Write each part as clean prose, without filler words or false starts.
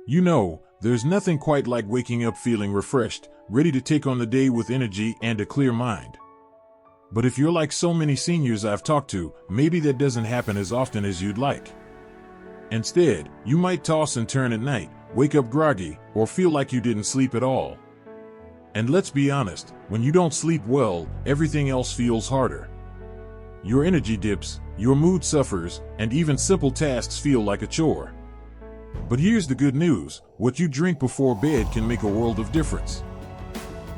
You know, there's nothing quite like waking up feeling refreshed, ready to take on the day with energy and a clear mind. But if you're like so many seniors I've talked to, maybe that doesn't happen as often as you'd like. Instead, you might toss and turn at night, wake up groggy, or feel like you didn't sleep at all. And let's be honest, when you don't sleep well, everything else feels harder. Your energy dips, your mood suffers, and even simple tasks feel like a chore. But here's the good news: what you drink before bed can make a world of difference.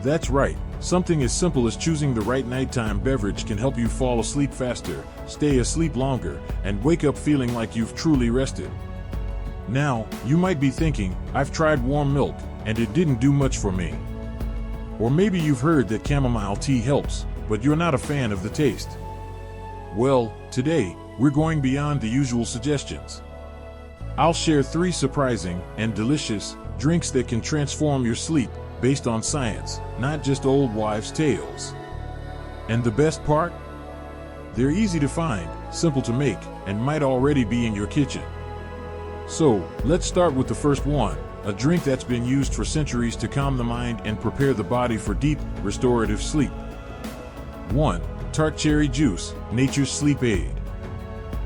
That's right, something as simple as choosing the right nighttime beverage can help you fall asleep faster, stay asleep longer, and wake up feeling like you've truly rested. Now, you might be thinking, I've tried warm milk, and it didn't do much for me. Or maybe you've heard that chamomile tea helps, but you're not a fan of the taste. Well, today, we're going beyond the usual suggestions. I'll share 3 surprising and delicious drinks that can transform your sleep based on science, not just old wives' tales. And the best part? They're easy to find, simple to make, and might already be in your kitchen. So, let's start with the first one, a drink that's been used for centuries to calm the mind and prepare the body for deep, restorative sleep. 1. Tart cherry juice, nature's sleep aid.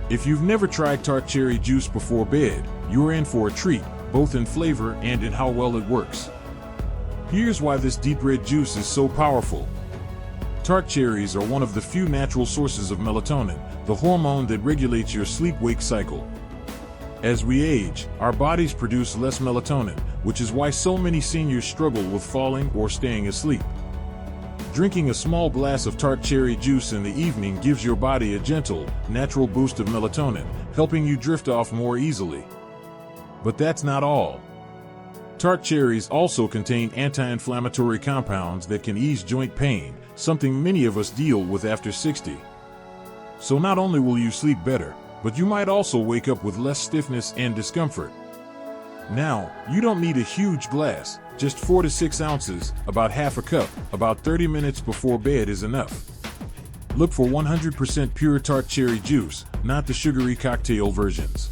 If you've never tried tart cherry juice before bed, you're in for a treat, both in flavor and in how well it works. Here's why this deep red juice is so powerful. Tart cherries are one of the few natural sources of melatonin, the hormone that regulates your sleep-wake cycle. As we age, our bodies produce less melatonin, which is why so many seniors struggle with falling or staying asleep. Drinking a small glass of tart cherry juice in the evening gives your body a gentle, natural boost of melatonin, helping you drift off more easily. But that's not all. Tart cherries also contain anti-inflammatory compounds that can ease joint pain, something many of us deal with after 60. So not only will you sleep better, but you might also wake up with less stiffness and discomfort. Now, you don't need a huge glass, just 4 to 6 ounces, about half a cup, about 30 minutes before bed is enough. Look for 100% pure tart cherry juice, not the sugary cocktail versions.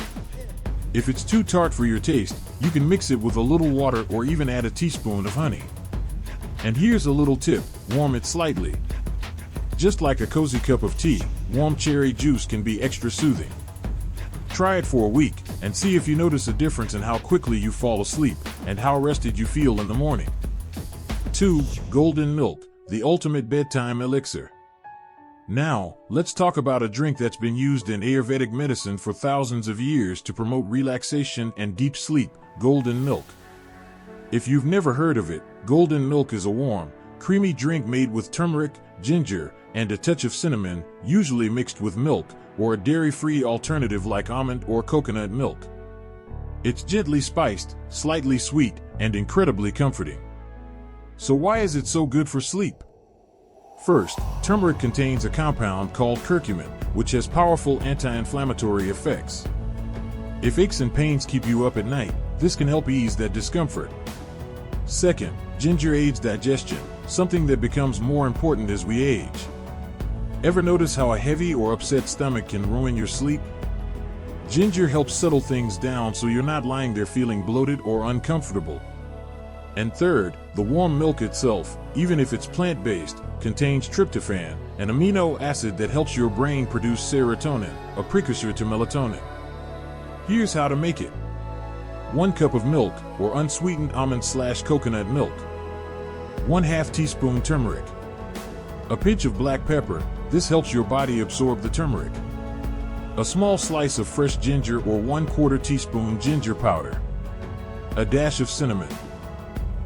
If it's too tart for your taste, you can mix it with a little water or even add a teaspoon of honey. And here's a little tip: warm it slightly. Just like a cozy cup of tea, warm cherry juice can be extra soothing. Try it for a week and see if you notice a difference in how quickly you fall asleep and how rested you feel in the morning. 2. Golden milk, the ultimate bedtime elixir. Now, let's talk about a drink that's been used in Ayurvedic medicine for thousands of years to promote relaxation and deep sleep: golden milk. If you've never heard of it, golden milk is a warm, creamy drink made with turmeric, ginger, and a touch of cinnamon, usually mixed with milk, or a dairy-free alternative like almond or coconut milk. It's gently spiced, slightly sweet, and incredibly comforting. So why is it so good for sleep? First, turmeric contains a compound called curcumin, which has powerful anti-inflammatory effects. If aches and pains keep you up at night, this can help ease that discomfort. Second, ginger aids digestion, something that becomes more important as we age. Ever notice how a heavy or upset stomach can ruin your sleep? Ginger helps settle things down so you're not lying there feeling bloated or uncomfortable. And third, the warm milk itself, even if it's plant-based, contains tryptophan, an amino acid that helps your brain produce serotonin, a precursor to melatonin. Here's how to make it. 1 cup of milk, or unsweetened almond/coconut milk. 1/2 teaspoon turmeric. A pinch of black pepper, this helps your body absorb the turmeric. A small slice of fresh ginger or 1/4 teaspoon ginger powder. A dash of cinnamon.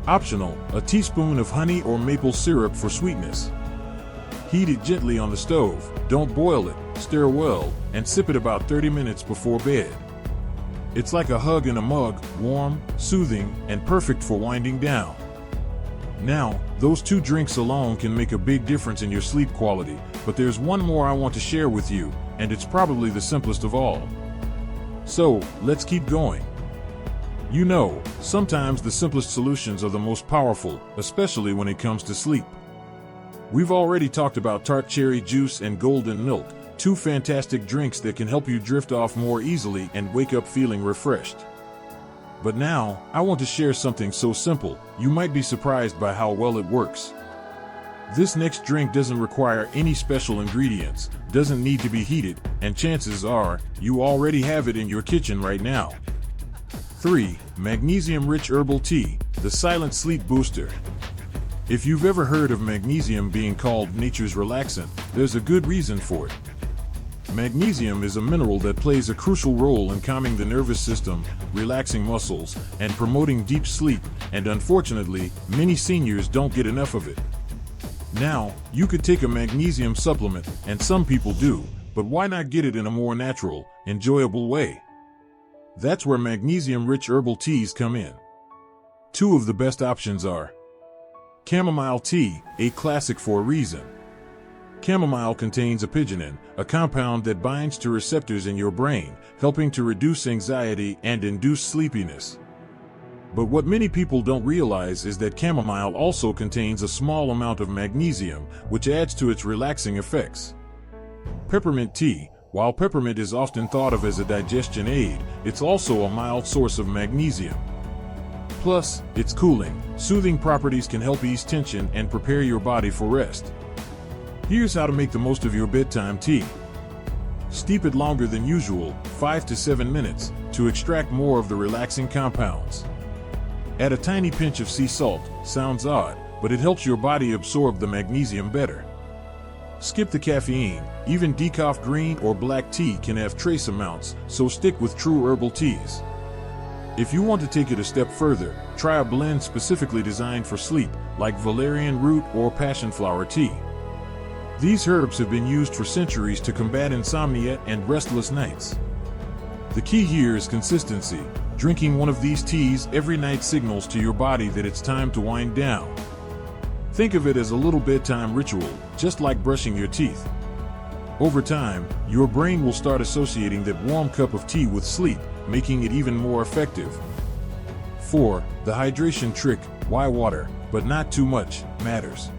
Optional, a teaspoon of honey or maple syrup for sweetness. Heat it gently on the stove, don't boil it, stir well, and sip it about 30 minutes before bed. It's like a hug in a mug, warm, soothing, and perfect for winding down. Now, those 2 drinks alone can make a big difference in your sleep quality, but there's one more I want to share with you, and it's probably the simplest of all. So, let's keep going. You know, sometimes the simplest solutions are the most powerful, especially when it comes to sleep. We've already talked about tart cherry juice and golden milk, 2 fantastic drinks that can help you drift off more easily and wake up feeling refreshed. But now, I want to share something so simple, you might be surprised by how well it works. This next drink doesn't require any special ingredients, doesn't need to be heated, and chances are, you already have it in your kitchen right now. 3. Magnesium-rich herbal tea, the silent sleep booster. If you've ever heard of magnesium being called nature's relaxant, there's a good reason for it. Magnesium is a mineral that plays a crucial role in calming the nervous system, relaxing muscles, and promoting deep sleep, and unfortunately, many seniors don't get enough of it. Now, you could take a magnesium supplement, and some people do, but why not get it in a more natural, enjoyable way? That's where magnesium-rich herbal teas come in. 2 of the best options are chamomile tea, a classic for a reason. Chamomile contains apigenin, a compound that binds to receptors in your brain, helping to reduce anxiety and induce sleepiness. But what many people don't realize is that chamomile also contains a small amount of magnesium, which adds to its relaxing effects. Peppermint tea. While peppermint is often thought of as a digestion aid, it's also a mild source of magnesium. Plus, its cooling, soothing properties can help ease tension and prepare your body for rest. Here's how to make the most of your bedtime tea. Steep it longer than usual, 5 to 7 minutes, to extract more of the relaxing compounds. Add a tiny pinch of sea salt. Sounds odd, but it helps your body absorb the magnesium better. Skip the caffeine. Even decaf green or black tea can have trace amounts, so stick with true herbal teas. If you want to take it a step further, try a blend specifically designed for sleep, like valerian root or passionflower tea. These herbs have been used for centuries to combat insomnia and restless nights. The key here is consistency. Drinking one of these teas every night signals to your body that it's time to wind down. Think of it as a little bedtime ritual, just like brushing your teeth. Over time, your brain will start associating that warm cup of tea with sleep, making it even more effective. 4. The hydration trick. Why water, but not too much, matters.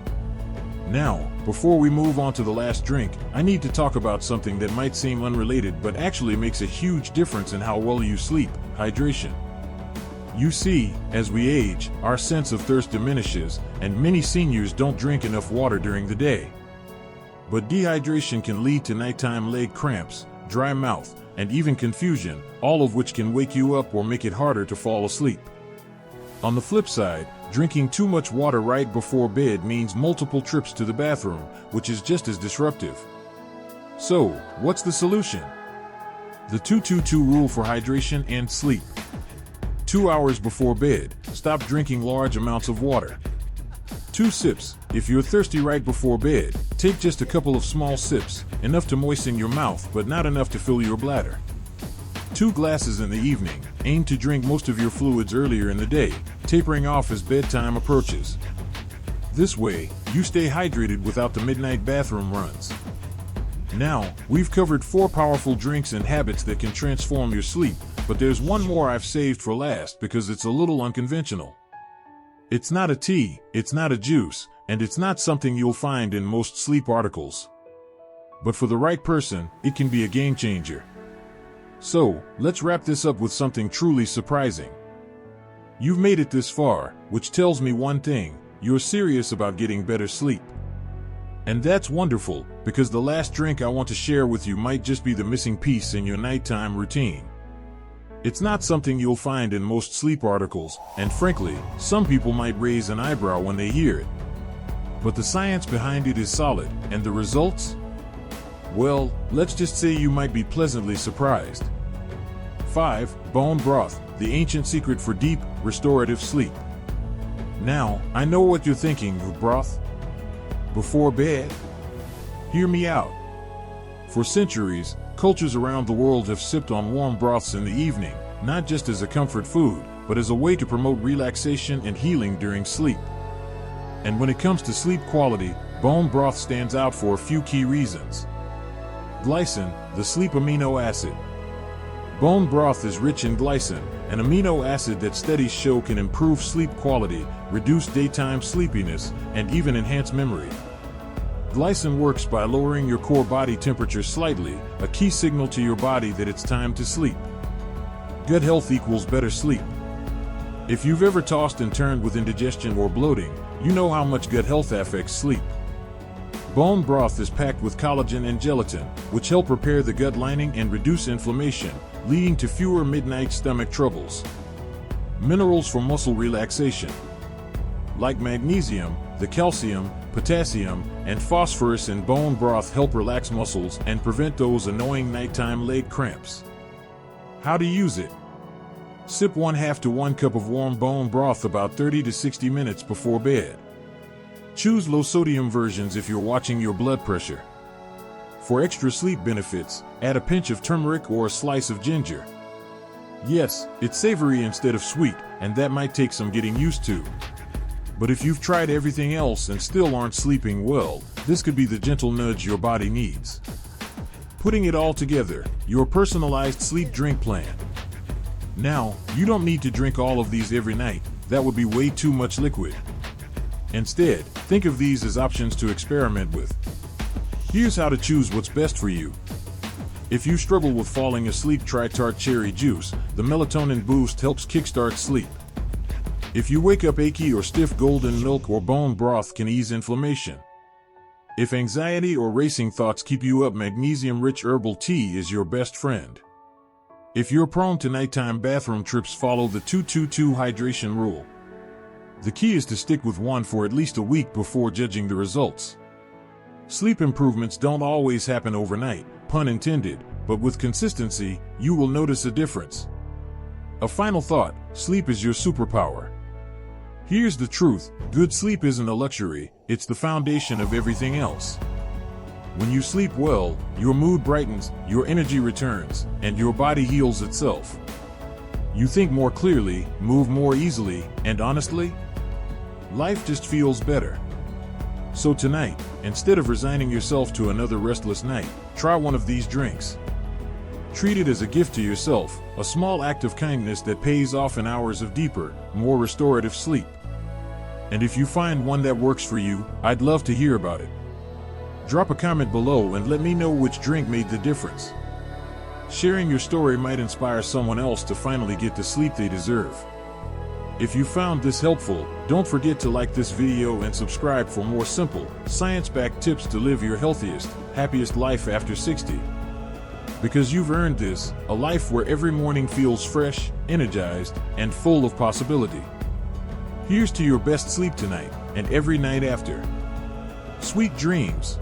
Now, before we move on to the last drink, I need to talk about something that might seem unrelated but actually makes a huge difference in how well you sleep: hydration. You see, as we age, our sense of thirst diminishes, and many seniors don't drink enough water during the day. But dehydration can lead to nighttime leg cramps, dry mouth, and even confusion, all of which can wake you up or make it harder to fall asleep. On the flip side, drinking too much water right before bed means multiple trips to the bathroom, which is just as disruptive. So, what's the solution? The 2-2-2 rule for hydration and sleep. 2 hours before bed, stop drinking large amounts of water. 2 sips. If you're thirsty right before bed, take just a couple of small sips, enough to moisten your mouth but not enough to fill your bladder. 2 glasses in the evening. Aim to drink most of your fluids earlier in the day, tapering off as bedtime approaches. This way, you stay hydrated without the midnight bathroom runs. Now, we've covered 4 powerful drinks and habits that can transform your sleep, but there's one more I've saved for last because it's a little unconventional. It's not a tea, it's not a juice, and it's not something you'll find in most sleep articles. But for the right person, it can be a game changer. So, let's wrap this up with something truly surprising. You've made it this far, which tells me one thing: you're serious about getting better sleep. And that's wonderful, because the last drink I want to share with you might just be the missing piece in your nighttime routine. It's not something you'll find in most sleep articles, and frankly, some people might raise an eyebrow when they hear it. But the science behind it is solid, and the results? Well, let's just say you might be pleasantly surprised. 5. Bone broth, the ancient secret for deep, restorative sleep. Now, I know what you're thinking: broth? Before bed? Hear me out. For centuries, cultures around the world have sipped on warm broths in the evening, not just as a comfort food, but as a way to promote relaxation and healing during sleep. And when it comes to sleep quality, bone broth stands out for a few key reasons. Glycine, the sleep amino acid. Bone broth is rich in glycine, an amino acid that studies show can improve sleep quality, reduce daytime sleepiness, and even enhance memory. Glycine works by lowering your core body temperature slightly, a key signal to your body that it's time to sleep. Gut health equals better sleep. If you've ever tossed and turned with indigestion or bloating, you know how much gut health affects sleep. Bone broth is packed with collagen and gelatin, which help repair the gut lining and reduce inflammation, leading to fewer midnight stomach troubles. Minerals for muscle relaxation. Like magnesium, the calcium, potassium, and phosphorus in bone broth help relax muscles and prevent those annoying nighttime leg cramps. How to use it? Sip 1/2 to 1 cup of warm bone broth about 30 to 60 minutes before bed. Choose low-sodium versions if you're watching your blood pressure. For extra sleep benefits, add a pinch of turmeric or a slice of ginger. Yes, it's savory instead of sweet, and that might take some getting used to. But if you've tried everything else and still aren't sleeping well, this could be the gentle nudge your body needs. Putting it all together, your personalized sleep drink plan. Now, you don't need to drink all of these every night, that would be way too much liquid. Instead, think of these as options to experiment with. Here's how to choose what's best for you. If you struggle with falling asleep, try tart cherry juice. The melatonin boost helps kickstart sleep. If you wake up achy or stiff, golden milk or bone broth can ease inflammation. If anxiety or racing thoughts keep you up, magnesium-rich herbal tea is your best friend. If you're prone to nighttime bathroom trips, follow the 2-2-2 hydration rule. The key is to stick with one for at least a week before judging the results. Sleep improvements don't always happen overnight, pun intended, but with consistency, you will notice a difference. A final thought: sleep is your superpower. Here's the truth: good sleep isn't a luxury, it's the foundation of everything else. When you sleep well, your mood brightens, your energy returns, and your body heals itself. You think more clearly, move more easily, and honestly, life just feels better. So tonight, instead of resigning yourself to another restless night, try one of these drinks. Treat it as a gift to yourself, a small act of kindness that pays off in hours of deeper, more restorative sleep. And if you find one that works for you, I'd love to hear about it. Drop a comment below and let me know which drink made the difference. Sharing your story might inspire someone else to finally get the sleep they deserve. If you found this helpful, don't forget to like this video and subscribe for more simple, science-backed tips to live your healthiest, happiest life after 60. Because you've earned this, a life where every morning feels fresh, energized, and full of possibility. Here's to your best sleep tonight, and every night after. Sweet dreams.